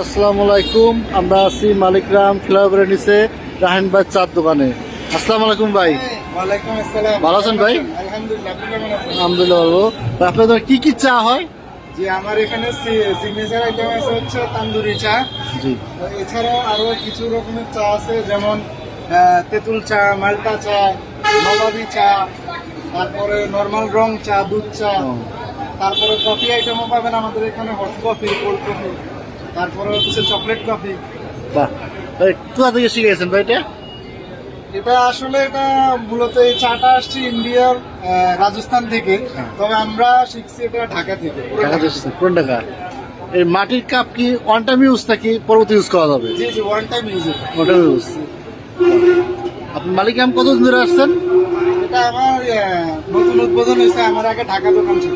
আসসালামু আলাইকুম, আমরা আছি মালিকরাম ফ্লাইওভারের নিচে রাহেন ভাই চার দোকানে। আসসালামু আলাইকুম ভাই। ওয়ালাইকুম আসসালাম। ভালো আছেন ভাই? আলহামদুলিল্লাহ, আপনি কেমন আছেন? আলহামদুলিল্লাহ ভালো। ভাই, আপনাদের কি কি চা হয়? জি, আমার এখানে সিগনেচার আইটেম আছে হচ্ছে তান্দুরি চা। জি, এছাড়াও আরো কিছু রকমের চা আছে, যেমন তেঁতুল চা, মাল্টা চা, নবাবি চা, তারপরে নর্মাল রং চা, দুধ চা, তারপরে কফি আইটেমও পাবেন আমাদের এখানে, হট কফি, কোল্ড কফি, তারপরে হচ্ছে চকলেট কফি। বাহ ভাই, কোথা থেকে শিখেছেন ভাই এটা? এটা আসলে এটা মূলত এই চাটা আসছে ইন্ডিয়ার রাজস্থান থেকে, তবে আমরা শিখছি এটা ঢাকা থেকে। ঢাকা থেকে এসেছেন? কোন ঢাকা? এই মাটির কাপ কি ওয়ান টাইম ইউজ নাকি পরবর্তী ইউজ করা যাবে? জি জি, one time use. One time use. আপনি মালিকরাম কতদিন ধরে আসছেন? এটা আমার নতুন উদ্বোধন হয়েছে, আমার আগে ঢাকা দোকান ছিল।